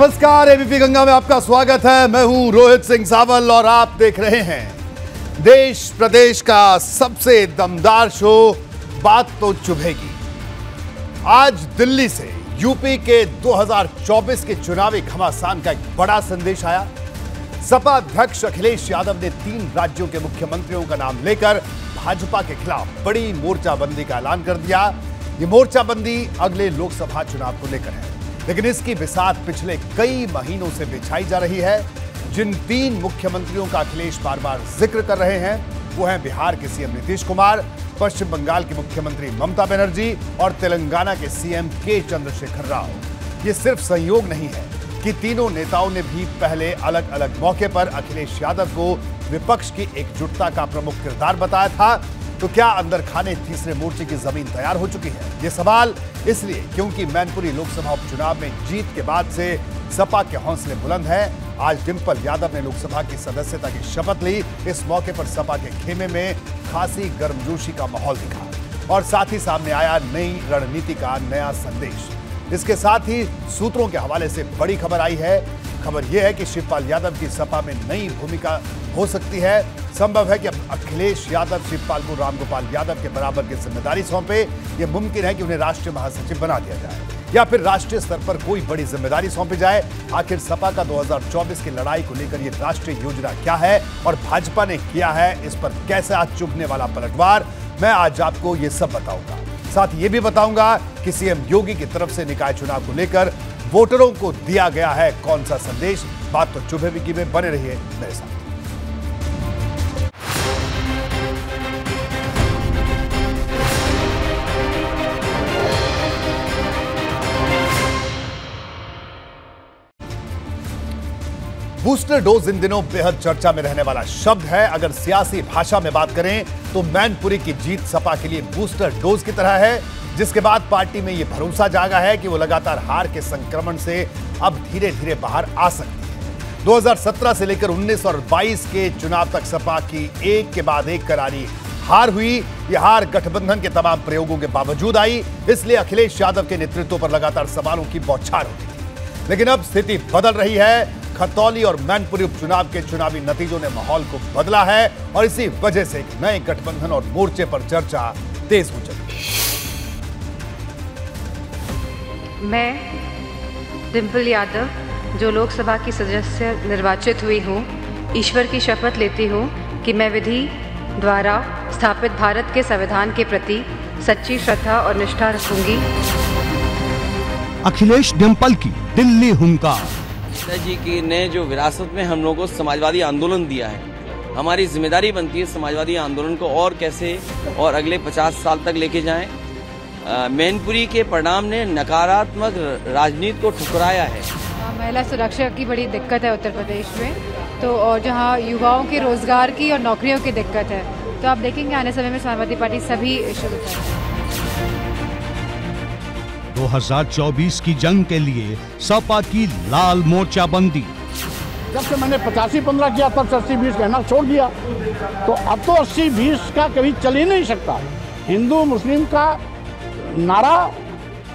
नमस्कार, एबीपी गंगा में आपका स्वागत है। मैं हूं रोहित सिंह सावल और आप देख रहे हैं देश प्रदेश का सबसे दमदार शो बात तो चुभेगी। आज दिल्ली से यूपी के 2024 के चुनावी घमासान का एक बड़ा संदेश आया। सपा अध्यक्ष अखिलेश यादव ने 3 राज्यों के मुख्यमंत्रियों का नाम लेकर भाजपा के खिलाफ बड़ी मोर्चाबंदी का ऐलान कर दिया। ये मोर्चाबंदी अगले लोकसभा चुनाव को लेकर है, लेकिन इसकी बिसात पिछले कई महीनों से बिछाई जा रही है। जिन 3 मुख्यमंत्रियों का अखिलेश बार बार जिक्र कर रहे हैं वो हैं बिहार के सीएम नीतीश कुमार, पश्चिम बंगाल की मुख्यमंत्री ममता बनर्जी और तेलंगाना के सीएम के चंद्रशेखर राव। ये सिर्फ संयोग नहीं है कि तीनों नेताओं ने भी पहले अलग अलग मौके पर अखिलेश यादव को विपक्ष की एकजुटता का प्रमुख किरदार बताया था। तो क्या अंदर खाने तीसरे मोर्चे की जमीन तैयार हो चुकी है? ये सवाल इसलिए क्योंकि मैनपुरी लोकसभा उपचुनाव में जीत के बाद से सपा के हौसले बुलंद हैं। आज डिंपल यादव ने लोकसभा की सदस्यता की शपथ ली। इस मौके पर सपा के खेमे में खासी गर्मजोशी का माहौल दिखा और साथ ही सामने आया नई रणनीति का नया संदेश। इसके साथ ही सूत्रों के हवाले से बड़ी खबर आई है। खबर यह है कि शिवपाल यादव की सपा में नई भूमिका हो सकती है। संभव है कि अब अखिलेश यादव शिवपाल को रामगोपाल यादव के बराबर की जिम्मेदारी सौंपे। यह मुमकिन है कि उन्हें राष्ट्रीय महासचिव बना दिया जाए या फिर राष्ट्रीय स्तर पर कोई बड़ी जिम्मेदारी सौंपी जाए। आखिर सपा का 2024 की लड़ाई को लेकर यह राष्ट्रीय योजना क्या है और भाजपा ने किया है इस पर कैसे आज चुभने वाला पलटवार, मैं आज आपको ये सब बताऊंगा। साथ ये भी बताऊंगा कि सीएम योगी की तरफ से निकाय चुनाव को लेकर वोटरों को दिया गया है कौन सा संदेश। बात तो चुभेगी में बने रहिए मेरे साथ। बूस्टर डोज इन दिनों बेहद चर्चा में रहने वाला शब्द है। अगर सियासी भाषा में बात करें तो मैनपुरी की जीत सपा के लिए बूस्टर डोज की तरह है, जिसके बाद पार्टी में यह भरोसा जागा है कि वो लगातार हार के संक्रमण से अब धीरे धीरे बाहर आ सकती है। 2017 से लेकर 19 और 22 के चुनाव तक सपा की एक के बाद एक करारी हार हुई। यह हार गठबंधन के तमाम प्रयोगों के बावजूद आई, इसलिए अखिलेश यादव के नेतृत्व पर लगातार सवालों की बौछार होती थी। लेकिन अब स्थिति बदल रही है। खतौली और मैनपुरी उपचुनाव के चुनावी नतीजों ने माहौल को बदला है और इसी वजह से एक नए गठबंधन और मोर्चे पर चर्चा तेज हो चुकी है। मैं डिंपल यादव जो लोकसभा की सदस्य निर्वाचित हुई हूँ, ईश्वर की शपथ लेती हूँ कि मैं विधि द्वारा स्थापित भारत के संविधान के प्रति सच्ची श्रद्धा और निष्ठा रखूंगी। अखिलेश डिंपल की दिल्ली हुंकार। जी की ने जो विरासत में हम लोगों को समाजवादी आंदोलन दिया है, हमारी जिम्मेदारी बनती है समाजवादी आंदोलन को और कैसे और अगले 50 साल तक लेके जाएं। मैनपुरी के परिणाम ने नकारात्मक राजनीति को ठुकराया है। महिला सुरक्षा की बड़ी दिक्कत है उत्तर प्रदेश में, तो और जहां युवाओं के रोजगार की और नौकरियों की दिक्कत है, तो आप देखेंगे आने समय में समाजवादी पार्टी सभी इश्यू उठाएगी। 2024 की जंग के लिए सपा की लाल मोर्चाबंदी। जब से मैंने 85-15 किया तब से 80-20 कहना छोड़ दिया, तो अब तो 80-20 का कभी चल ही नहीं सकता। हिंदू मुस्लिम का नारा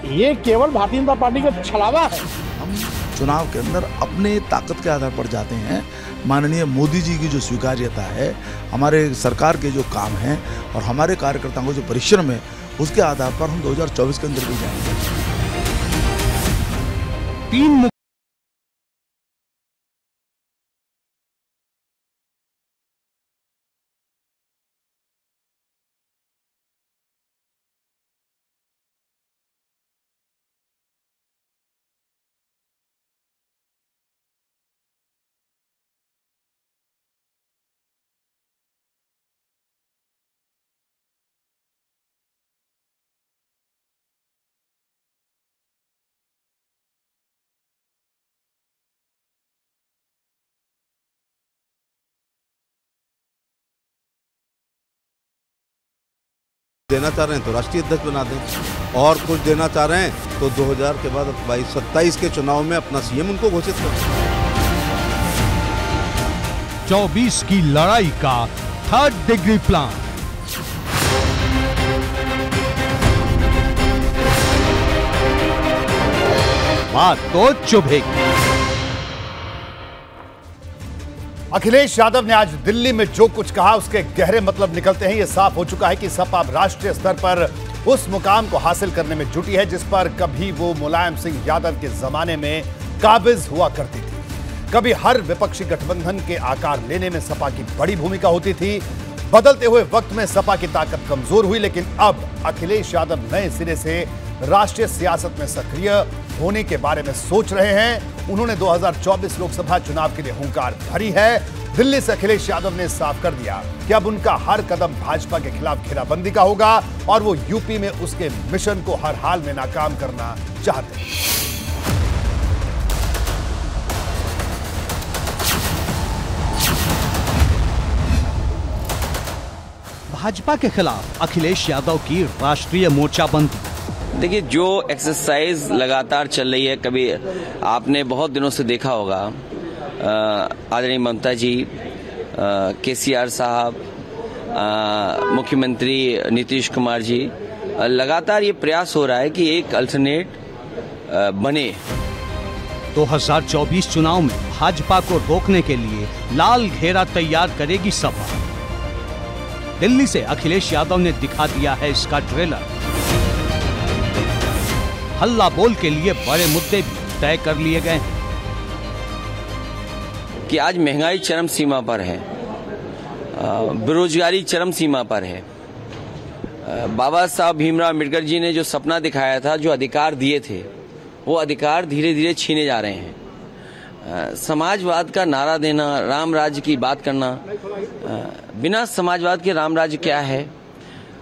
ये केवल भारतीय जनता पार्टी का छलावा है। हम चुनाव के अंदर अपने ताकत के आधार पर जाते हैं। माननीय मोदी जी की जो स्वीकार्यता है, हमारे सरकार के जो काम हैं और हमारे कार्यकर्ताओं को जो परिश्रम है, उसके आधार पर हम 2024 के अंदर भी जाएंगे। 3 देना चाह रहे हैं तो राष्ट्रीय अध्यक्ष बना दें, और कुछ देना चाह रहे हैं तो 2000 के बाद 27 के चुनाव में अपना सीएम उनको घोषित करें। 24 की लड़ाई का 3rd डिग्री प्लान। बात तो चुभेगी। अखिलेश यादव ने आज दिल्ली में जो कुछ कहा उसके गहरे मतलब निकलते हैं। यह साफ हो चुका है कि सपा अब राष्ट्रीय स्तर पर उस मुकाम को हासिल करने में जुटी है जिस पर कभी वो मुलायम सिंह यादव के जमाने में काबिज हुआ करती थी। कभी हर विपक्षी गठबंधन के आकार लेने में सपा की बड़ी भूमिका होती थी। बदलते हुए वक्त में सपा की ताकत कमजोर हुई, लेकिन अब अखिलेश यादव नए सिरे से राष्ट्रीय सियासत में सक्रिय होने के बारे में सोच रहे हैं। उन्होंने 2024 लोकसभा चुनाव के लिए हुंकार भरी है। दिल्ली से अखिलेश यादव ने साफ कर दिया कि अब उनका हर कदम भाजपा के खिलाफ घेराबंदी का होगा और वो यूपी में उसके मिशन को हर हाल में नाकाम करना चाहते हैं। भाजपा के खिलाफ अखिलेश यादव की राष्ट्रीय मोर्चाबंदी। देखिए, जो एक्सरसाइज लगातार चल रही है, कभी आपने बहुत दिनों से देखा होगा आदरणीय ममता जी, केसीआर साहब, मुख्यमंत्री नीतीश कुमार जी, लगातार ये प्रयास हो रहा है कि एक अल्टरनेट बने। 2024 चुनाव में भाजपा को रोकने के लिए लाल घेरा तैयार करेगी सपा। दिल्ली से अखिलेश यादव ने दिखा दिया है इसका ट्रेलर। हल्ला बोल के लिए बड़े मुद्दे भी तय कर लिए गए हैं कि आज महंगाई चरम सीमा पर है, बेरोजगारी चरम सीमा पर है। बाबा साहब भीमराव अम्बेडकर जी ने जो सपना दिखाया था, जो अधिकार दिए थे, वो अधिकार धीरे धीरे छीने जा रहे हैं। समाजवाद का नारा देना, राम राज्य की बात करना, बिना समाजवाद के राम राज्य क्या है।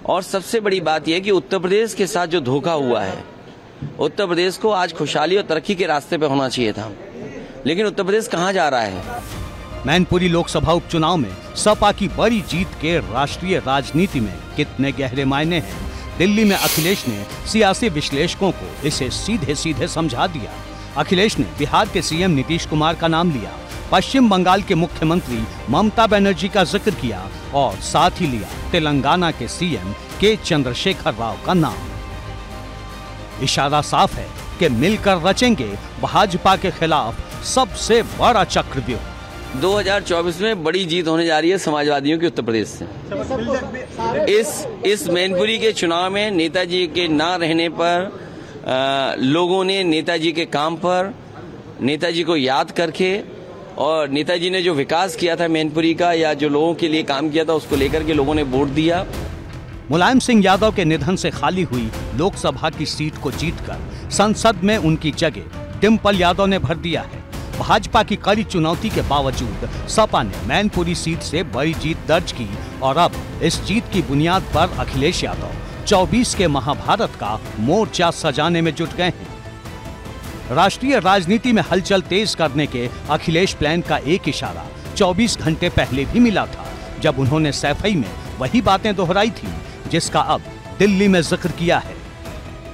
और सबसे बड़ी बात यह कि उत्तर प्रदेश के साथ जो धोखा हुआ है, उत्तर प्रदेश को आज खुशहाली और तरक्की के रास्ते पे होना चाहिए था, लेकिन उत्तर प्रदेश कहां जा रहा है। मैनपुरी लोकसभा उपचुनाव में सपा की बड़ी जीत के राष्ट्रीय राजनीति में कितने गहरे मायने हैं, दिल्ली में अखिलेश ने सियासी विश्लेषकों को इसे सीधे सीधे समझा दिया। अखिलेश ने बिहार के सीएम नीतीश कुमार का नाम लिया, पश्चिम बंगाल के मुख्यमंत्री ममता बनर्जी का जिक्र किया और साथ ही लिया तेलंगाना के सीएम के चंद्रशेखर राव का नाम। इशारा साफ है कि मिलकर रचेंगे भाजपा के खिलाफ सबसे बड़ा चक्रव्यूह। 2024 में बड़ी जीत होने जा रही है समाजवादियों के उत्तर प्रदेश से। इस मैनपुरी के चुनाव में नेताजी के ना रहने पर लोगों ने नेताजी के काम पर, नेताजी को याद करके और नेताजी ने जो विकास किया था मैनपुरी का, या जो लोगों के लिए काम किया था, उसको लेकर के लोगों ने वोट दिया। मुलायम सिंह यादव के निधन से खाली हुई लोकसभा की सीट को जीतकर संसद में उनकी जगह डिम्पल यादव ने भर दिया है। भाजपा की कड़ी चुनौती के बावजूद सपा ने मैनपुरी सीट से बड़ी जीत दर्ज की और अब इस जीत की बुनियाद पर अखिलेश यादव 24 के महाभारत का मोर्चा सजाने में जुट गए हैं। राष्ट्रीय राजनीति में हलचल तेज करने के अखिलेश प्लान का एक इशारा 24 घंटे पहले भी मिला था, जब उन्होंने सैफई में वही बातें दोहराई थी जिसका अब दिल्ली में जिक्र किया है।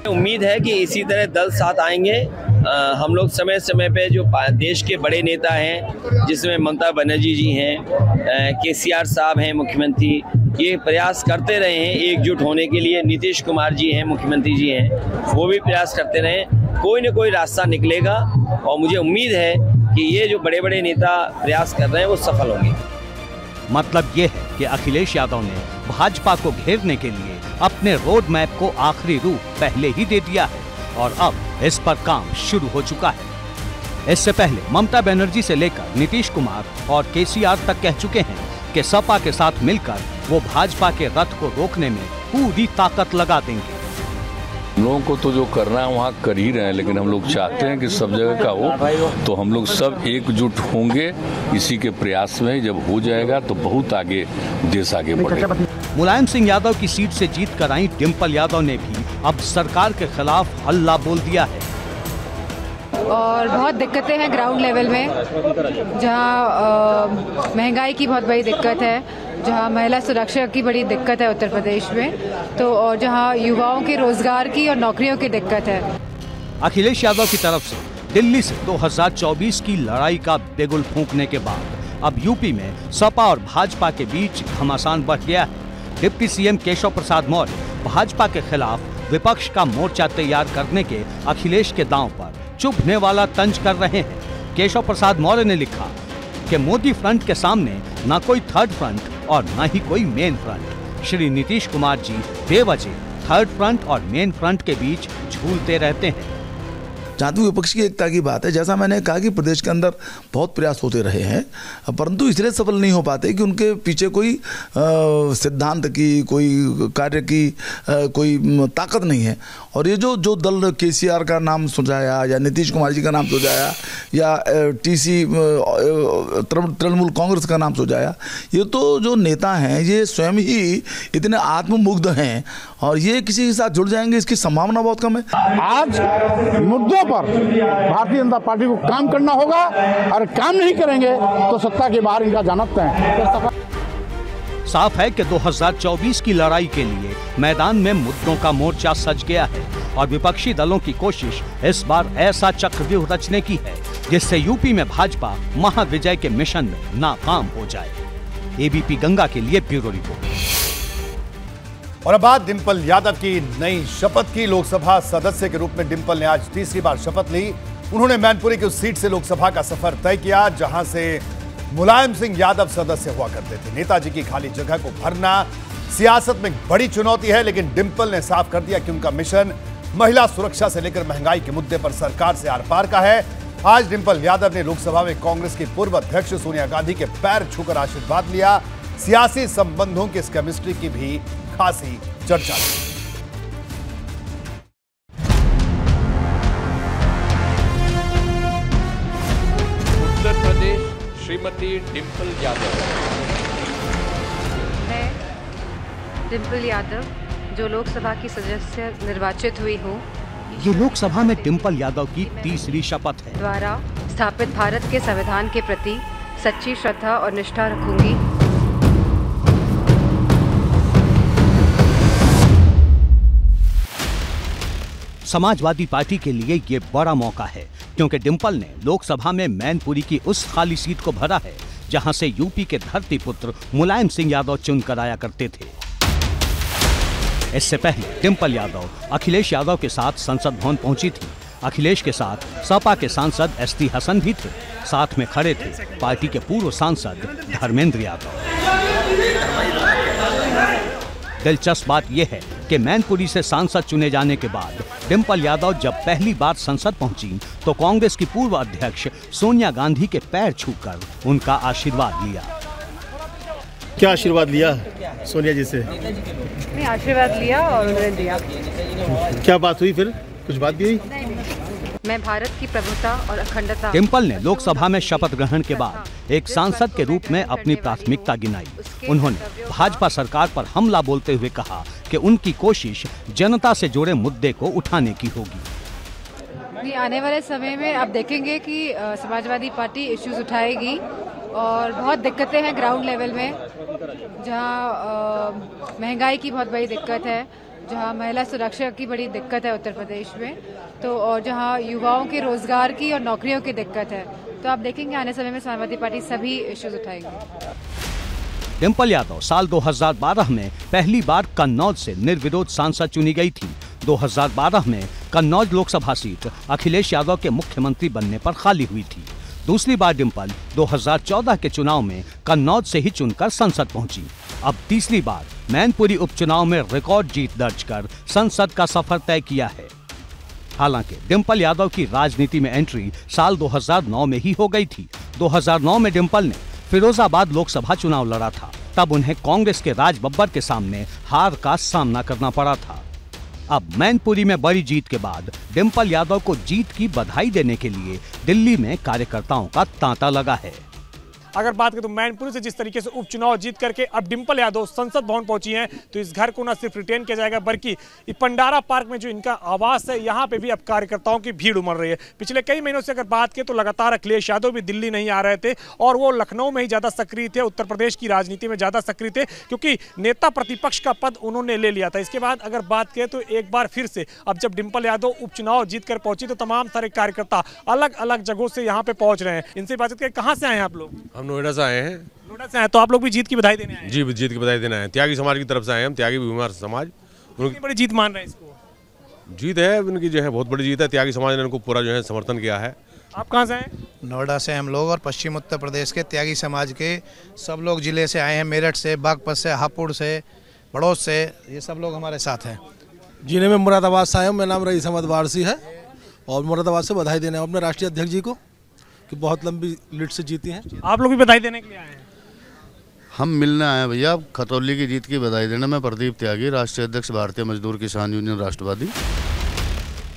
उम्मीद है कि इसी तरह दल साथ आएंगे। हम लोग समय समय पे जो देश के बड़े नेता हैं, जिसमें ममता बनर्जी जी हैं, केसीआर साहब हैं मुख्यमंत्री, ये प्रयास करते रहे हैं एकजुट होने के लिए। नीतीश कुमार जी हैं, मुख्यमंत्री जी हैं, वो भी प्रयास करते रहे। कोई न कोई रास्ता निकलेगा और मुझे उम्मीद है कि ये जो बड़े बड़े नेता प्रयास कर रहे हैं वो सफल होंगे। मतलब ये है कि अखिलेश यादव ने भाजपा को घेरने के लिए अपने रोड मैप को आखिरी रूप पहले ही दे दिया है और अब इस पर काम शुरू हो चुका है। इससे पहले ममता बनर्जी से लेकर नीतीश कुमार और केसीआर तक कह चुके हैं कि सपा के साथ मिलकर वो भाजपा के रथ को रोकने में पूरी ताकत लगा देंगे। लोगों को तो जो करना है वहाँ कर ही रहे हैं, लेकिन हम लोग चाहते हैं कि सब जगह का हो, तो हम लोग सब एकजुट होंगे इसी के प्रयास में। जब हो जाएगा तो बहुत आगे देश आगे बढ़ेगा। मुलायम सिंह यादव की सीट से जीत कर आई डिम्पल यादव ने भी अब सरकार के खिलाफ हल्ला बोल दिया है। और बहुत दिक्कतें हैं ग्राउंड लेवल में, जहां महंगाई की बहुत बड़ी दिक्कत है, जहां महिला सुरक्षा की बड़ी दिक्कत है उत्तर प्रदेश में, तो और जहां युवाओं के रोजगार की और नौकरियों की दिक्कत है। अखिलेश यादव की तरफ से दिल्ली से 2024 की लड़ाई का बिगुल फूंकने के बाद अब यूपी में सपा और भाजपा के बीच घमासान बढ़ गया है। डिप्टी सीएम केशव प्रसाद मौर्य भाजपा के खिलाफ विपक्ष का मोर्चा तैयार करने के अखिलेश के दांव पर चुभने वाला तंज कर रहे हैं। केशव प्रसाद मौर्य ने लिखा, कि मोदी फ्रंट के सामने ना कोई थर्ड फ्रंट और ना ही कोई मेन फ्रंट। श्री नीतीश कुमार जी बेवजह थर्ड फ्रंट और मेन फ्रंट के बीच झूलते रहते हैं। जहाँ तक विपक्ष की एकता की बात है, जैसा मैंने कहा कि प्रदेश के अंदर बहुत प्रयास होते रहे हैं, परंतु इसलिए सफल नहीं हो पाते कि उनके पीछे कोई सिद्धांत की, कोई कार्य की कोई ताकत नहीं है। और ये जो दल केसीआर का नाम सुझाया या नीतीश कुमार जी का नाम सुझाया या टीसी तृणमूल कांग्रेस का नाम सुझाया, ये तो जो नेता हैं ये स्वयं ही इतने आत्ममुग्ध हैं और ये किसी के साथ जुड़ जाएंगे इसकी संभावना बहुत कम है। आज मुद्दों पर भारतीय जनता पार्टी को काम करना होगा और काम नहीं करेंगे तो सत्ता के बाहर इनका जाना तय है। साफ है कि 2024 की लड़ाई के लिए मैदान में मुद्दों का मोर्चा सज गया है और विपक्षी दलों की कोशिश इस बार ऐसा चक्रव्यूह रचने की है जिससे यूपी में भाजपा महाविजय के मिशन में नाकाम हो जाए। एबीपी गंगा के लिए ब्यूरो रिपोर्ट। और अब बात डिंपल यादव की नई शपथ की। लोकसभा सदस्य के रूप में डिंपल ने आज तीसरी बार शपथ ली। उन्होंने मैनपुरी की उस सीट से लोकसभा का सफर तय किया जहां से मुलायम सिंह यादव सदस्य हुआ करते थे। नेताजी की खाली जगह को भरना सियासत में बड़ी चुनौती है, लेकिन डिंपल ने साफ कर दिया कि उनका मिशन महिला सुरक्षा से लेकर महंगाई के मुद्दे पर सरकार से आर पार का है। आज डिंपल यादव ने लोकसभा में कांग्रेस की पूर्व अध्यक्ष सोनिया गांधी के पैर छूकर आशीर्वाद लिया। सियासी संबंधों की इस केमिस्ट्री की भी खासी चर्चा की। उत्तर प्रदेश श्रीमती डिंपल यादव। मैं डिंपल यादव जो लोकसभा की सदस्य निर्वाचित हुई हूँ, ये लोकसभा में डिंपल यादव की तीसरी शपथ है। द्वारा स्थापित भारत के संविधान के प्रति सच्ची श्रद्धा और निष्ठा रखूंगी। समाजवादी पार्टी के लिए ये बड़ा मौका है क्योंकि डिंपल ने लोकसभा में मैनपुरी की उस खाली सीट को भरा है जहां से यूपी के धरती पुत्र मुलायम सिंह यादव चुनकर आया करते थे। इससे पहले डिंपल यादव अखिलेश यादव के साथ संसद भवन पहुंची थी। अखिलेश के साथ सपा के सांसद एसटी हसन भी थे। साथ में खड़े थे पार्टी के पूर्व सांसद धर्मेंद्र यादव। दिलचस्प बात यह है कि मैनपुरी से सांसद चुने जाने के बाद डिंपल यादव जब पहली बार संसद पहुंची तो कांग्रेस की पूर्व अध्यक्ष सोनिया गांधी के पैर छूकर उनका आशीर्वाद लिया। क्या आशीर्वाद लिया सोनिया जी से? मैं आशीर्वाद लिया और उन्होंने दिया। क्या बात हुई फिर? कुछ बात भी हुई? मैं भारत की प्रभुता और अखंडता। डिंपल ने लोकसभा में शपथ ग्रहण के बाद एक सांसद के रूप में अपनी प्राथमिकता गिनाई। उन्होंने भाजपा सरकार पर हमला बोलते हुए कहा कि उनकी कोशिश जनता से जुड़े मुद्दे को उठाने की होगी। आने वाले समय में आप देखेंगे कि समाजवादी पार्टी इश्यूज उठाएगी और बहुत दिक्कतें हैं ग्राउंड लेवल में, जहां महंगाई की बहुत बड़ी दिक्कत है, जहां महिला सुरक्षा की बड़ी दिक्कत है उत्तर प्रदेश में, तो और जहां युवाओं के रोजगार की और नौकरियों की दिक्कत है। तो आप देखेंगे आने समय में समाजवादी पार्टी सभी इश्यूज उठाएगी। डिंपल यादव साल 2012 में पहली बार कन्नौज से निर्विरोध सांसद चुनी गई थी। 2012 में कन्नौज लोकसभा सीट अखिलेश यादव के मुख्यमंत्री बनने पर खाली हुई थी। दूसरी बार डिंपल 2014 के चुनाव में कन्नौज से ही चुनकर संसद पहुंची। अब तीसरी बार मैनपुरी उपचुनाव में रिकॉर्ड जीत दर्ज कर संसद का सफर तय किया है। हालांकि डिंपल यादव की राजनीति में एंट्री साल 2009 में ही हो गई थी। 2009 में डिंपल ने फिरोजाबाद लोकसभा चुनाव लड़ा था। तब उन्हें कांग्रेस के राज बब्बर के सामने हार का सामना करना पड़ा था। अब मैनपुरी में बड़ी जीत के बाद डिंपल यादव को जीत की बधाई देने के लिए दिल्ली में कार्यकर्ताओं का तांता लगा है। अगर बात करें तो मैनपुरी से जिस तरीके से उपचुनाव जीत करके अब डिंपल यादव संसद भवन पहुंची हैं, तो इस घर को न सिर्फ रिटेन किया जाएगा बल्कि पंडारा पार्क में जो इनका आवास है यहाँ पे भी अब कार्यकर्ताओं की भीड़ उमड़ रही है। पिछले कई महीनों से अगर बात करें तो लगातार अखिलेश यादव भी दिल्ली नहीं आ रहे थे और वो लखनऊ में ही ज़्यादा सक्रिय थे, उत्तर प्रदेश की राजनीति में ज़्यादा सक्रिय थे क्योंकि नेता प्रतिपक्ष का पद उन्होंने ले लिया था। इसके बाद अगर बात करें तो एक बार फिर से अब जब डिंपल यादव उपचुनाव जीत कर पहुंची तो तमाम सारे कार्यकर्ता अलग अलग जगहों से यहाँ पे पहुंच रहे हैं। इनसे बातचीत करें, कहाँ से आए हैं आप लोग? हम नोएडा से आए हैं। नोएडा से आए तो आप लोग भी जीत की बधाई देने आए हैं? जी, जीत की बधाई देना है। त्यागी समाज की तरफ से आए हम, त्यागी भीमार समाज। उनकी बड़ी जीत मान रहे हैं इसको? जीत है उनकी, जो है बहुत बड़ी जीत है। त्यागी समाज ने उनको पूरा जो है समर्थन किया है आप कहाँ से हैं? नोएडा से हम लोग और पश्चिम उत्तर प्रदेश के त्यागी समाज के सब लोग जिले से आए हैं, मेरठ से, बागपत से, हापुड़ से, बड़ौद से, ये सब लोग हमारे साथ हैं। जिले में मुरादाबाद से आया हूँ। मेरा नाम रईस अहमद वारसी है और मुरादाबाद से बधाई देने अपने राष्ट्रीय अध्यक्ष जी को कि बहुत लंबी लीड से जीती हैं। आप लोग भी बधाई देने के लिए आए हैं? हम मिलने आए हैं भैया, खतौली की जीत की बधाई देना। मैं प्रदीप त्यागी, राष्ट्रीय अध्यक्ष भारतीय मजदूर किसान यूनियन राष्ट्रवादी।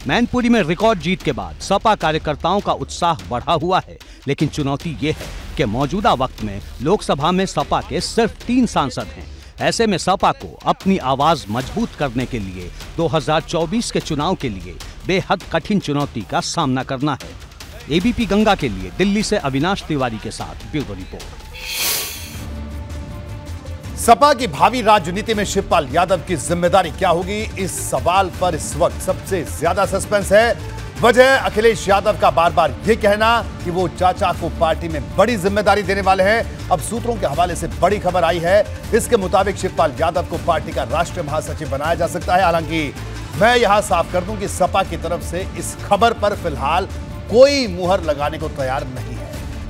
मैनपुरी में रिकॉर्ड जीत के बाद सपा कार्यकर्ताओं का उत्साह बढ़ा हुआ है, लेकिन चुनौती ये है कि मौजूदा वक्त में लोकसभा में सपा के सिर्फ 3 सांसद हैं। ऐसे में सपा को अपनी आवाज मजबूत करने के लिए 2024 के चुनाव के लिए बेहद कठिन चुनौती का सामना करना है। एबीपी गंगा के लिए दिल्ली से अविनाश तिवारी के साथ ब्यूरो रिपोर्ट। सपा की भावी राजनीति में शिवपाल यादव की जिम्मेदारी क्या होगी, इस सवाल पर इस वक्त सबसे ज्यादा सस्पेंस है। वजह अखिलेश यादव का बार बार यह कहना कि वो चाचा को पार्टी में बड़ी जिम्मेदारी देने वाले हैं। अब सूत्रों के हवाले से बड़ी खबर आई है, इसके मुताबिक शिवपाल यादव को पार्टी का राष्ट्रीय महासचिव बनाया जा सकता है। हालांकि मैं यहां साफ कर दूं कि सपा की तरफ से इस खबर पर फिलहाल कोई मुहर लगाने को तैयार नहीं है।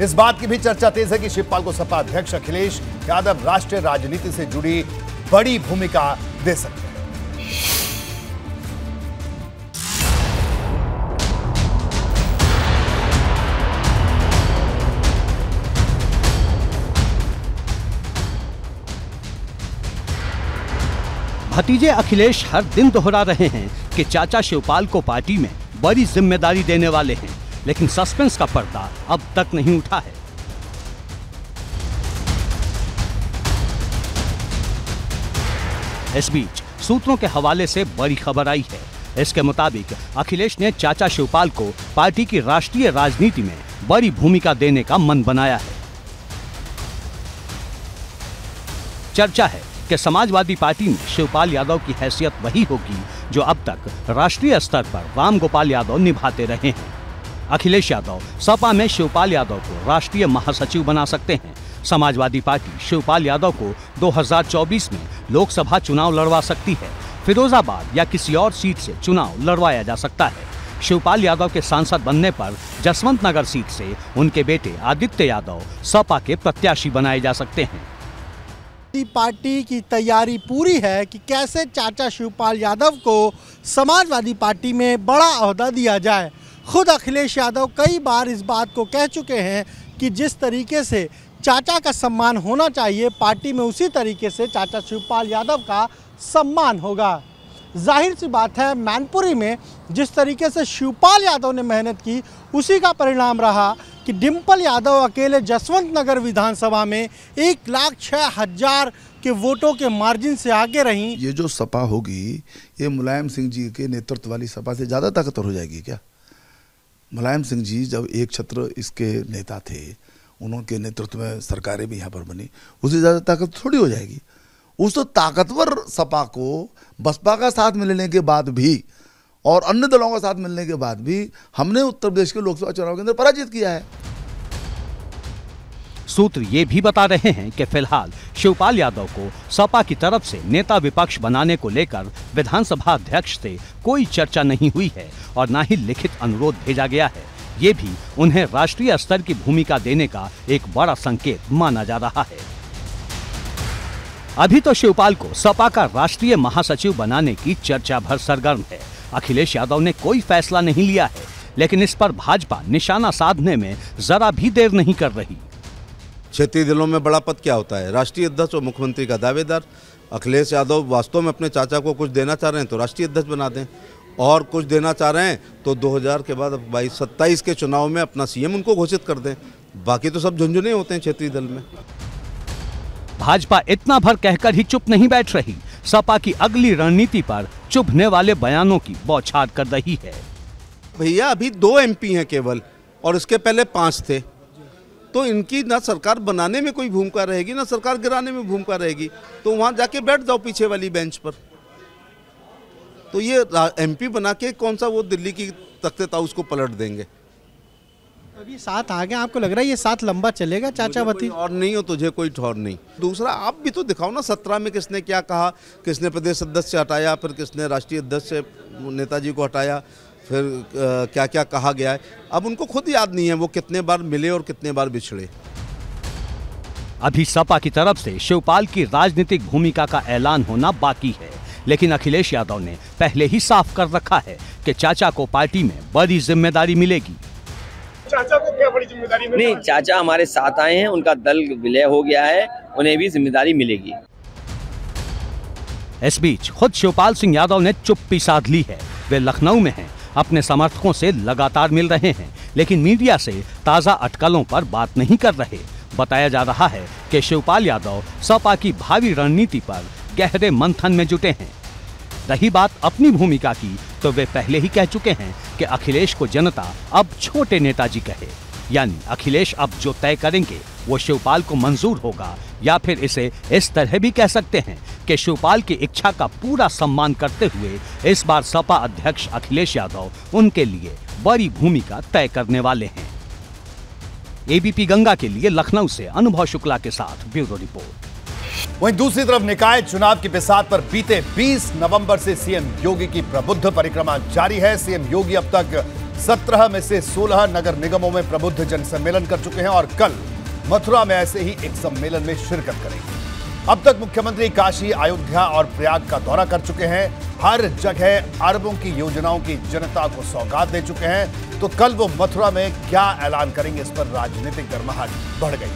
इस बात की भी चर्चा तेज है कि शिवपाल को सपा अध्यक्ष अखिलेश यादव राष्ट्रीय राजनीति से जुड़ी बड़ी भूमिका दे सकते हैं। भतीजे अखिलेश हर दिन दोहरा रहे हैं कि चाचा शिवपाल को पार्टी में बड़ी जिम्मेदारी देने वाले हैं, लेकिन सस्पेंस का पर्दा अब तक नहीं उठा है। इस बीच सूत्रों के हवाले से बड़ी खबर आई है। इसके मुताबिक अखिलेश ने चाचा शिवपाल को पार्टी की राष्ट्रीय राजनीति में बड़ी भूमिका देने का मन बनाया है। चर्चा है कि समाजवादी पार्टी में शिवपाल यादव की हैसियत वही होगी जो अब तक राष्ट्रीय स्तर पर राम गोपाल यादव निभाते रहे हैं। अखिलेश यादव सपा में शिवपाल यादव को राष्ट्रीय महासचिव बना सकते हैं। समाजवादी पार्टी शिवपाल यादव को 2024 में लोकसभा चुनाव लड़वा सकती है। फिरोजाबाद या किसी और सीट से चुनाव लड़वाया जा सकता है। शिवपाल यादव के सांसद बनने पर जसवंत नगर सीट से उनके बेटे आदित्य यादव सपा के प्रत्याशी बनाए जा सकते हैं। पार्टी की तैयारी पूरी है कि कैसे चाचा शिवपाल यादव को समाजवादी पार्टी में बड़ा ओहदा दिया जाए। खुद अखिलेश यादव कई बार इस बात को कह चुके हैं कि जिस तरीके से चाचा का सम्मान होना चाहिए पार्टी में, उसी तरीके से चाचा शिवपाल यादव का सम्मान होगा। जाहिर सी बात है, मैनपुरी में जिस तरीके से शिवपाल यादव ने मेहनत की, उसी का परिणाम रहा कि डिम्पल यादव अकेले जसवंत नगर विधानसभा में 1,06,000 के वोटों के मार्जिन से आगे रहीं। ये जो सपा होगी, ये मुलायम सिंह जी के नेतृत्व वाली सपा से ज़्यादा ताकतवर हो जाएगी क्या? मुलायम सिंह जी जब एक छत्र इसके नेता थे, उनके नेतृत्व में सरकारें भी यहाँ पर बनी, उससे ज़्यादा ताकत थोड़ी हो जाएगी। उस तो ताकतवर सपा को बसपा का साथ मिलने के बाद भी और अन्य दलों का साथ मिलने के बाद भी हमने उत्तर प्रदेश के लोकसभा चुनाव के अंदर पराजित किया है। सूत्र ये भी बता रहे हैं कि फिलहाल शिवपाल यादव को सपा की तरफ से नेता विपक्ष बनाने को लेकर विधानसभा अध्यक्ष से कोई चर्चा नहीं हुई है और न ही लिखित अनुरोध भेजा गया है। ये भी उन्हें राष्ट्रीय स्तर की भूमिका देने का एक बड़ा संकेत माना जा रहा है। अभी तो शिवपाल को सपा का राष्ट्रीय महासचिव बनाने की चर्चा भर सरगर्म है। अखिलेश यादव ने कोई फैसला नहीं लिया है, लेकिन इस पर भाजपा निशाना साधने में जरा भी देर नहीं कर रही। क्षेत्रीय दलों में बड़ा पद क्या होता है? राष्ट्रीय अध्यक्ष और मुख्यमंत्री का दावेदार। अखिलेश यादव वास्तव में अपने चाचा को कुछ देना चाह रहे हैं तो राष्ट्रीय अध्यक्ष बना दें, और कुछ देना चाह रहे हैं तो 2000 के बाद 27 के चुनाव में अपना सीएम उनको घोषित कर दें। बाकी तो सब झुंझुने होते हैं क्षेत्रीय दल में। भाजपा इतना भर कहकर ही चुप नहीं बैठ रही। सपा की अगली रणनीति पर चुभने वाले बयानों की बौछार कर रही है। भैया अभी 2 एमपी हैं केवल, और इसके पहले 5 थे, तो इनकी ना सरकार बनाने में कोई भूमिका रहेगी ना सरकार गिराने में भूमिका रहेगी। तो वहां जाके बैठ जाओ पीछे वाली बेंच पर। तो ये एमपी बना के कौन सा वो दिल्ली की तख्ते ताऊस को पलट देंगे? अभी साथ आ गए, आपको लग रहा है ये साथ लंबा चलेगा चाचा भतीजे? और नहीं हो तुझे कोई ठौर नहीं। दूसरा आप भी तो दिखाओ ना, 17 में किसने क्या कहा, किसने प्रदेश अध्यक्ष से हटाया, फिर किसने राष्ट्रीय अध्यक्ष से नेताजी को हटाया, फिर क्या क्या कहा गया है, अब उनको खुद याद नहीं है वो कितने बार मिले और कितने बार बिछड़े। अभी सपा की तरफ से शिवपाल की राजनीतिक भूमिका का ऐलान होना बाकी है, लेकिन अखिलेश यादव ने पहले ही साफ कर रखा है कि चाचा को पार्टी में बड़ी जिम्मेदारी मिलेगी। चाचा को क्या बड़ी जिम्मेदारी मिलेगी? नहीं, चाचा हमारे साथ आए हैं, उनका दल विलय हो गया है, उन्हें भी जिम्मेदारी मिलेगी। इस बीच खुद शिवपाल सिंह यादव ने चुप्पी साध ली है। वे लखनऊ में हैं, अपने समर्थकों से लगातार मिल रहे हैं, लेकिन मीडिया से ताजा अटकलों पर बात नहीं कर रहे। बताया जा रहा है कि शिवपाल यादव सपा की भावी रणनीति पर गहरे मंथन में जुटे हैं। रही बात अपनी भूमिका की, तो वे पहले ही कह चुके हैं कि अखिलेश को जनता अब छोटे नेताजी कहे, यानी अखिलेश अब जो तय करेंगे वो शिवपाल को मंजूर होगा, या फिर इसे इस तरह भी कह सकते हैं कि शिवपाल की इच्छा का पूरा सम्मान करते हुए इस बार सपा अध्यक्ष अखिलेश यादव उनके लिए बड़ी भूमिका तय करने वाले हैं। एबीपी गंगा के लिए लखनऊ से अनुभव शुक्ला के साथ ब्यूरो रिपोर्ट। वहीं दूसरी तरफ निकाय चुनाव की बिसात पर बीते 20 नवंबर से सीएम योगी की प्रबुद्ध परिक्रमा जारी है। सीएम योगी अब तक 17 में से 16 नगर निगमों में प्रबुद्ध जन सम्मेलन कर चुके हैं और कल मथुरा में ऐसे ही एक सम्मेलन में शिरकत करेंगे। अब तक मुख्यमंत्री काशी, अयोध्या और प्रयाग का दौरा कर चुके हैं। हर जगह अरबों की योजनाओं की जनता को सौगात दे चुके हैं। तो कल वो मथुरा में क्या ऐलान करेंगे, इस पर राजनीतिक गर्माहट बढ़ गई।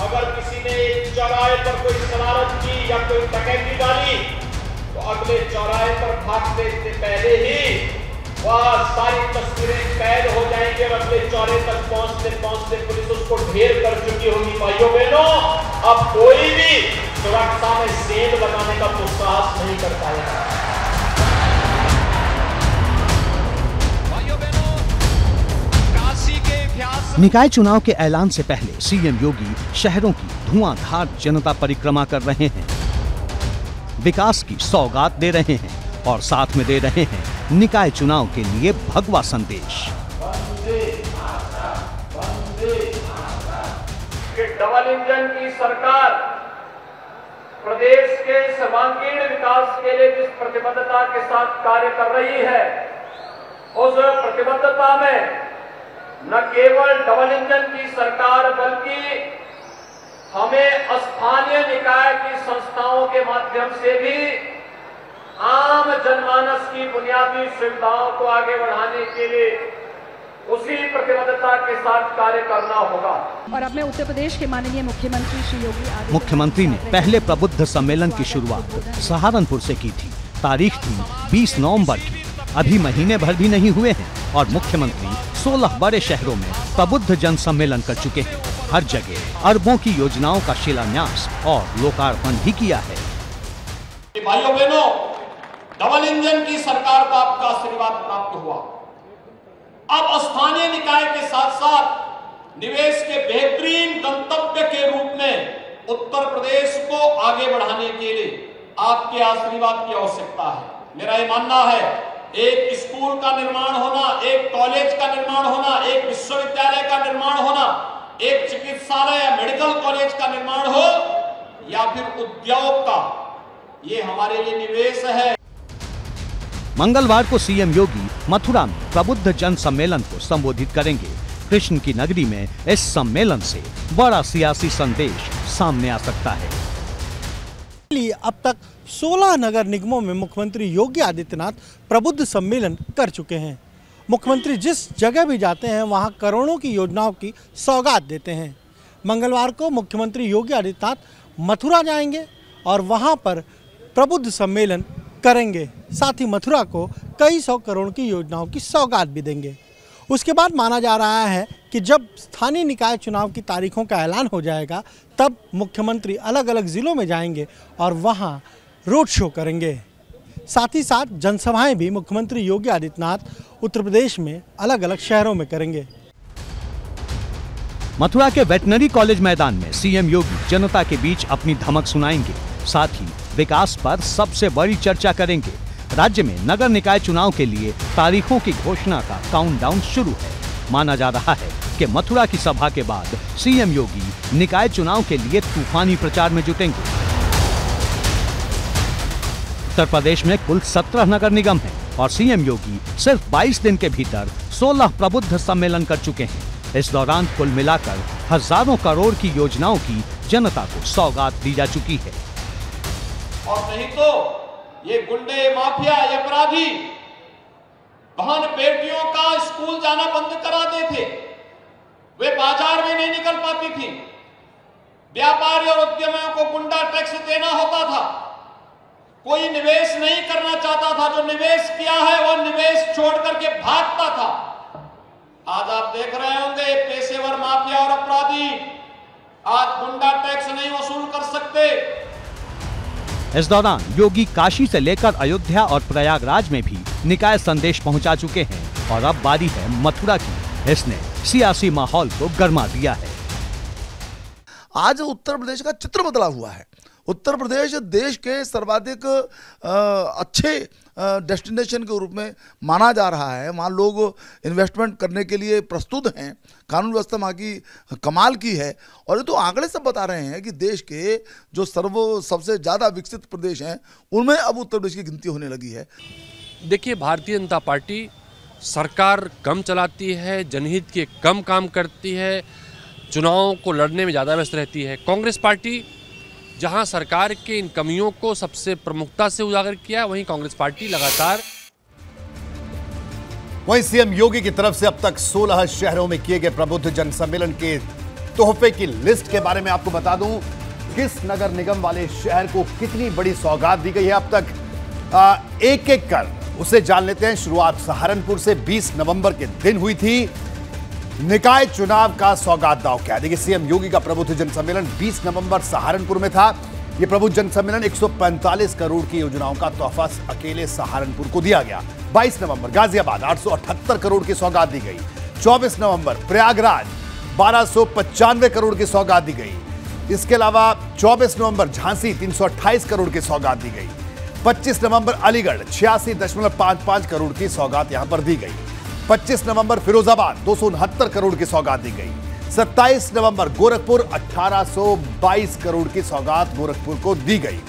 अगर किसी ने चौराहे पर कोई शरारत की या कोई डकैती डाली तो अगले चौराहे पर भागने से पहले ही वह सारी तस्वीरें कैद हो जाएंगी और अगले चौराहे तक पहुंचते पुलिस उसको ढेर कर चुकी होगी। भाइयों बहनों, अब कोई भी सुरक्षा में सेंध लगाने का दुस्साहस नहीं कर पाएगा। निकाय चुनाव के ऐलान से पहले सीएम योगी शहरों की धुआंधार जनता परिक्रमा कर रहे हैं, विकास की सौगात दे रहे हैं और साथ में दे रहे हैं निकाय चुनाव के लिए भगवा संदेश। डबल इंजन की सरकार प्रदेश के सर्वांगीण विकास के लिए जिस प्रतिबद्धता के साथ कार्य कर रही है, उस प्रतिबद्धता में न केवल डबल इंजन की सरकार बल्कि हमें स्थानीय निकाय की संस्थाओं के माध्यम से भी आम जनमानस की बुनियादी सुविधाओं को आगे बढ़ाने के लिए उसी प्रतिबद्धता के साथ कार्य करना होगा। और अब मैं उत्तर प्रदेश के माननीय मुख्यमंत्री श्री योगी आदित्यनाथ मुख्यमंत्री ने पहले प्रबुद्ध सम्मेलन की शुरुआत सहारनपुर से की थी। तारीख थी 20 नवंबर की। अभी महीने भर भी नहीं हुए हैं और मुख्यमंत्री 16 बड़े शहरों में प्रबुद्ध जन सम्मेलन कर चुके हैं। हर जगह अरबों की योजनाओं का शिलान्यास और लोकार्पण भी किया है। भाइयों बहनों, डबल इंजन की सरकार को आपका आशीर्वाद प्राप्त हुआ। अब स्थानीय निकाय के साथ साथ निवेश के बेहतरीन गंतव्य के रूप में उत्तर प्रदेश को आगे बढ़ाने के लिए आपके आशीर्वाद की आवश्यकता है। मेरा ये मानना है, एक स्कूल का निर्माण होना, एक कॉलेज का निर्माण होना, एक विश्वविद्यालय का निर्माण होना, एक चिकित्सालय या मेडिकल कॉलेज का निर्माण हो या फिर उद्योग का, ये हमारे लिए निवेश है। मंगलवार को सीएम योगी मथुरा में प्रबुद्ध जन सम्मेलन को संबोधित करेंगे। कृष्ण की नगरी में इस सम्मेलन से बड़ा सियासी संदेश सामने आ सकता है। अब तक 16 नगर निगमों में मुख्यमंत्री योगी आदित्यनाथ प्रबुद्ध सम्मेलन कर चुके हैं। मुख्यमंत्री जिस जगह भी जाते हैं वहां करोड़ों की योजनाओं की सौगात देते हैं। मंगलवार को मुख्यमंत्री योगी आदित्यनाथ मथुरा जाएंगे और वहां पर प्रबुद्ध सम्मेलन करेंगे। साथ ही मथुरा को कई 100 करोड़ की योजनाओं की सौगात भी देंगे। उसके बाद माना जा रहा है कि जब स्थानीय निकाय चुनाव की तारीखों का ऐलान हो जाएगा तब मुख्यमंत्री अलग अलग ज़िलों में जाएंगे और वहां रोड शो करेंगे। साथ ही साथ जनसभाएं भी मुख्यमंत्री योगी आदित्यनाथ उत्तर प्रदेश में अलग अलग शहरों में करेंगे। मथुरा के वेटनरी कॉलेज मैदान में सीएम योगी जनता के बीच अपनी धमक सुनाएंगे। साथ ही विकास पर सबसे बड़ी चर्चा करेंगे। राज्य में नगर निकाय चुनाव के लिए तारीखों की घोषणा का काउंटडाउन शुरू है। माना जा रहा है कि मथुरा की सभा के बाद सीएम योगी निकाय चुनाव के लिए तूफानी प्रचार में जुटेंगे। उत्तर प्रदेश में कुल 17 नगर निगम हैं और सीएम योगी सिर्फ 22 दिन के भीतर 16 प्रबुद्ध सम्मेलन कर चुके हैं। इस दौरान कुल मिलाकर हजारों करोड़ की योजनाओं की जनता को सौगात दी जा चुकी है। और नहीं तो ये गुंडे, माफिया, ये अपराधी बहन बेटियों का स्कूल जाना बंद करा देते, वे बाजार में नहीं निकल पाती थी, व्यापारी और उद्यमियों को गुंडा टैक्स देना होता था, कोई निवेश नहीं करना चाहता था, जो निवेश किया है वो निवेश छोड़ करके भागता था। आज आप देख रहे होंगे पेशेवर माफिया और अपराधी आज गुंडा टैक्स नहीं वसूल कर सकते। इस दौरान योगी काशी से लेकर अयोध्या और प्रयागराज में भी निकाय संदेश पहुंचा चुके हैं और अब बारी है मथुरा की। इसने सियासी माहौल को गर्मा दिया है। आज उत्तर प्रदेश का चित्र बदला हुआ है। उत्तर प्रदेश देश के सर्वाधिक अच्छे डेस्टिनेशन के रूप में माना जा रहा है। वहाँ लोग इन्वेस्टमेंट करने के लिए प्रस्तुत हैं। कानून व्यवस्था वहाँ की कमाल की है और ये तो आंकड़े सब बता रहे हैं कि देश के जो सबसे ज़्यादा विकसित प्रदेश हैं उनमें अब उत्तर प्रदेश की गिनती होने लगी है। देखिए, भारतीय जनता पार्टी सरकार कम चलाती है, जनहित के कम काम करती है, चुनावों को लड़ने में ज़्यादा व्यस्त रहती है। कांग्रेस पार्टी जहां सरकार के इन कमियों को सबसे प्रमुखता से उजागर किया, वहीं कांग्रेस पार्टी लगातार। वहीं सीएम योगी की तरफ से अब तक 16 शहरों में किए गए प्रबुद्ध जन सम्मेलन के तोहफे की लिस्ट के बारे में आपको बता दूं, किस नगर निगम वाले शहर को कितनी बड़ी सौगात दी गई है अब तक एक एक कर उसे जान लेते हैं। शुरुआत सहारनपुर से 20 नवंबर के दिन हुई थी। निकाय चुनाव का सौगात दाव क्या है? देखिए, सीएम योगी का प्रबुद्ध जन सम्मेलन 20 नवंबर सहारनपुर में था। यह प्रबुद्ध जन सम्मेलन 145 करोड़ की योजनाओं का तोहफा अकेले सहारनपुर को दिया गया। 22 नवंबर गाजियाबाद 878 करोड़ की सौगात दी गई। 24 नवंबर प्रयागराज 1295 करोड़ की सौगात दी गई। इसके अलावा 24 नवंबर झांसी 328 करोड़ की सौगात दी गई। 25 नवंबर अलीगढ़ 86.55 करोड़ की सौगात यहां पर दी गई। 25 नवंबर फिरोजाबाद 269 करोड़ की सौगात दी गई। 27 नवंबर गोरखपुर 1822 करोड़ की सौगात गोरखपुर को दी गई।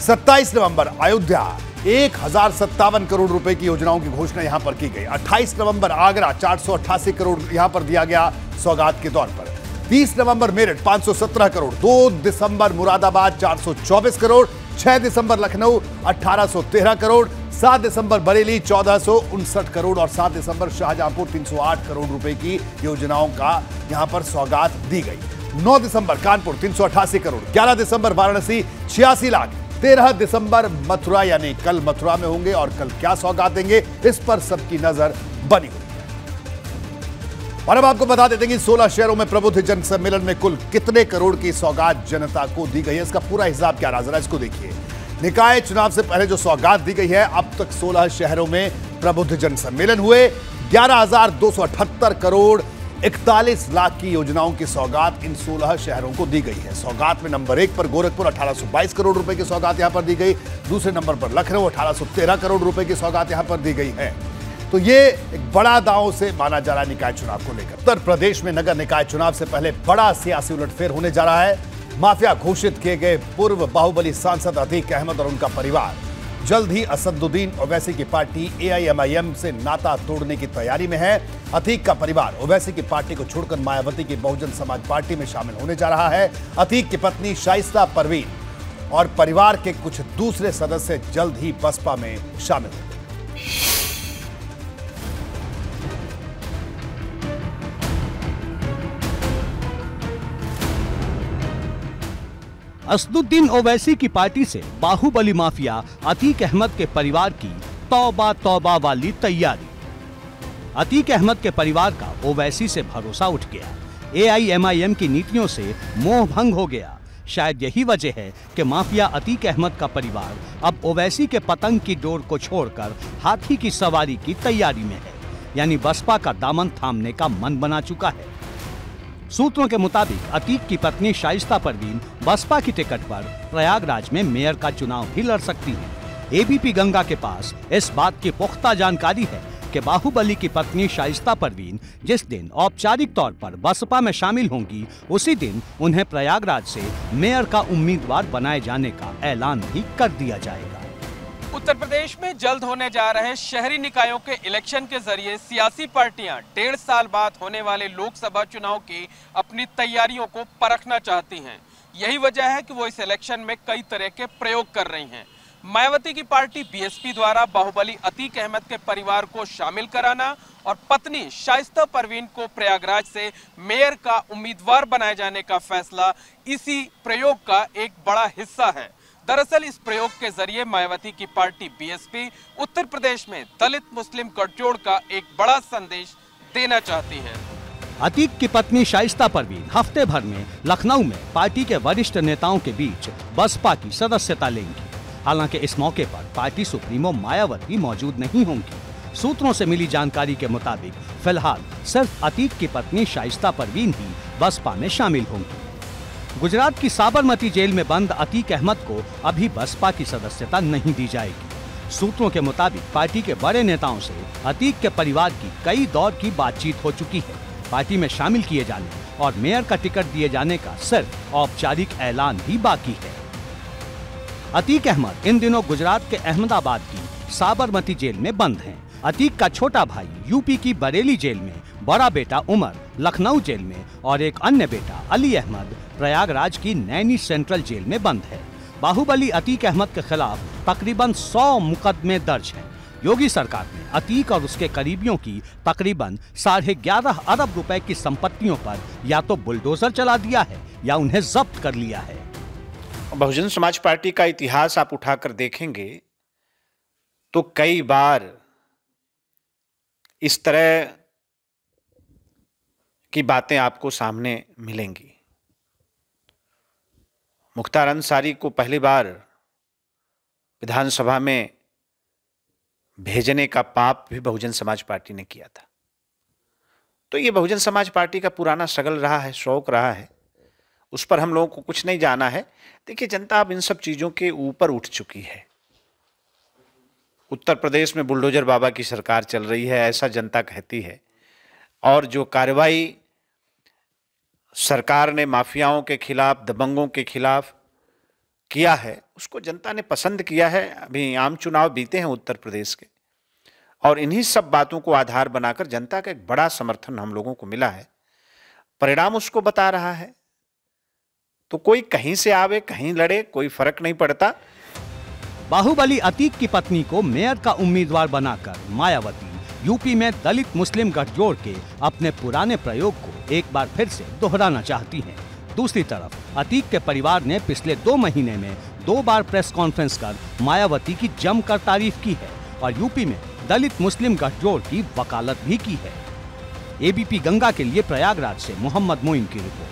27 नवंबर अयोध्या 1057 करोड़ रुपए की योजनाओं की घोषणा यहां पर की गई। 28 नवंबर आगरा 488 करोड़ यहां पर दिया गया सौगात के तौर पर। 30 नवंबर मेरठ 517 करोड़। 2 दिसंबर मुरादाबाद 424 करोड़। 6 दिसंबर लखनऊ 1813 करोड़। 7 दिसंबर बरेली 1459 करोड़ और 7 दिसंबर शाहजहांपुर 308 करोड़ रुपए की योजनाओं का यहां पर सौगात दी गई। 9 दिसंबर कानपुर 388 करोड़। 11 दिसंबर वाराणसी 86 लाख। 13 दिसंबर मथुरा, यानी कल मथुरा में होंगे और कल क्या सौगात देंगे इस पर सबकी नजर बनी हुई है। और अब आपको बता देते हैं कि 16 शहरों में प्रबुद्ध जन सम्मेलन में कुल कितने करोड़ की सौगात जनता को दी गई है। इसका पूरा हिसाब क्या रहा, जरा इसको देखिए। निकाय चुनाव से पहले जो सौगात दी गई है, अब तक 16 शहरों में प्रबुद्ध जन सम्मेलन हुए। 11,278 करोड़ 41 लाख की योजनाओं की सौगात इन 16 शहरों को दी गई है। सौगात में नंबर 1 पर गोरखपुर 1822 करोड़ रुपए की सौगात यहां पर दी गई। दूसरे नंबर पर लखनऊ 1813 करोड़ रुपए की सौगात यहां पर दी गई है। तो ये एक बड़ा दांव से माना जा रहा है निकाय चुनाव को लेकर। उत्तर प्रदेश में नगर निकाय चुनाव से पहले बड़ा सियासी उलटफेर होने जा रहा है। माफिया घोषित किए गए पूर्व बाहुबली सांसद अतीक अहमद और उनका परिवार जल्द ही असदुद्दीन ओवैसी की पार्टी AIMIM से नाता तोड़ने की तैयारी में है। अतीक का परिवार ओवैसी की पार्टी को छोड़कर मायावती की बहुजन समाज पार्टी में शामिल होने जा रहा है। अतीक की पत्नी शाइस्ता परवीन और परिवार के कुछ दूसरे सदस्य जल्द ही बसपा में शामिल होंगे। असदुद्दीन ओवैसी की पार्टी से बाहुबली माफिया अतीक अहमद के परिवार की तौबा तौबा वाली तैयारी। अतीक अहमद के परिवार का ओवैसी से भरोसा उठ गया। AIMIM की नीतियों से मोह भंग हो गया। शायद यही वजह है कि माफिया अतीक अहमद का परिवार अब ओवैसी के पतंग की डोर को छोड़कर हाथी की सवारी की तैयारी में है, यानी बसपा का दामन थामने का मन बना चुका है। सूत्रों के मुताबिक अतीक की पत्नी शाइस्ता परवीन बसपा की टिकट पर प्रयागराज में मेयर का चुनाव भी लड़ सकती है। ABP गंगा के पास इस बात की पुख्ता जानकारी है कि बाहुबली की पत्नी शाइस्ता परवीन जिस दिन औपचारिक तौर पर बसपा में शामिल होंगी, उसी दिन उन्हें प्रयागराज से मेयर का उम्मीदवार बनाए जाने का ऐलान भी कर दिया जाएगा। उत्तर प्रदेश में जल्द होने जा रहे शहरी निकायों के इलेक्शन के जरिए सियासी पार्टियां 1.5 साल बाद होने वाले लोकसभा चुनाव की अपनी तैयारियों को परखना चाहती हैं। यही वजह है कि वो इस इलेक्शन में कई तरह के प्रयोग कर रही हैं। मायावती की पार्टी बीएसपी द्वारा बाहुबली अतीक अहमद के परिवार को शामिल कराना और पत्नी शाइस्ता परवीन को प्रयागराज से मेयर का उम्मीदवार बनाए जाने का फैसला इसी प्रयोग का एक बड़ा हिस्सा है। दरअसल इस प्रयोग के जरिए मायावती की पार्टी बीएसपी उत्तर प्रदेश में दलित मुस्लिम गठजोड़ का एक बड़ा संदेश देना चाहती है। अतीक की पत्नी शाइस्ता परवीन हफ्ते भर में लखनऊ में पार्टी के वरिष्ठ नेताओं के बीच बसपा की सदस्यता लेंगी। हालांकि इस मौके पर पार्टी सुप्रीमो मायावती मौजूद नहीं होंगी। सूत्रों से मिली जानकारी के मुताबिक फिलहाल सिर्फ अतीक की पत्नी शाइस्ता परवीन ही बसपा में शामिल होंगी। गुजरात की साबरमती जेल में बंद अतीक अहमद को अभी बसपा की सदस्यता नहीं दी जाएगी। सूत्रों के मुताबिक पार्टी के बड़े नेताओं से अतीक के परिवार की कई दौर की बातचीत हो चुकी है। पार्टी में शामिल किए जाने और मेयर का टिकट दिए जाने का सिर्फ औपचारिक ऐलान ही बाकी है। अतीक अहमद इन दिनों गुजरात के अहमदाबाद की साबरमती जेल में बंद हैं। अतीक का छोटा भाई यूपी की बरेली जेल में, बड़ा बेटा उमर लखनऊ जेल में और एक अन्य बेटा अली अहमद प्रयागराज की नैनी सेंट्रल जेल में बंद है। बाहुबली अतीक अहमद के खिलाफ तकरीबन 100 मुकदमे दर्ज हैं। योगी सरकार ने अतीक और उसके करीबियों की तकरीबन 11.5 अरब रुपए की संपत्तियों पर या तो बुलडोजर चला दिया है या उन्हें जब्त कर लिया है। बहुजन समाज पार्टी का इतिहास आप उठाकर देखेंगे तो कई बार इस तरह की बातें आपको सामने मिलेंगी। मुख्तार अंसारी को पहली बार विधानसभा में भेजने का पाप भी बहुजन समाज पार्टी ने किया था। तो ये बहुजन समाज पार्टी का पुराना स्ट्रगल रहा है, शौक रहा है, उस पर हम लोगों को कुछ नहीं जाना है। देखिए, जनता अब इन सब चीज़ों के ऊपर उठ चुकी है। उत्तर प्रदेश में बुलडोजर बाबा की सरकार चल रही है, ऐसा जनता कहती है। और जो कार्रवाई सरकार ने माफियाओं के खिलाफ, दबंगों के खिलाफ किया है, उसको जनता ने पसंद किया है। अभी आम चुनाव बीते हैं उत्तर प्रदेश के, और इन्हीं सब बातों को आधार बनाकर जनता का एक बड़ा समर्थन हम लोगों को मिला है। परिणाम उसको बता रहा है। तो कोई कहीं से आवे, कहीं लड़े, कोई फर्क नहीं पड़ता। बाहुबली अतीक की पत्नी को मेयर का उम्मीदवार बनाकर मायावती यूपी में दलित मुस्लिम गठजोड़ के अपने पुराने प्रयोग को एक बार फिर से दोहराना चाहती हैं। दूसरी तरफ अतीक के परिवार ने पिछले 2 महीने में 2 बार प्रेस कॉन्फ्रेंस कर मायावती की जमकर तारीफ की है और यूपी में दलित मुस्लिम गठजोड़ की वकालत भी की है। एबीपी गंगा के लिए प्रयागराज से मोहम्मद मोइन की रिपोर्ट।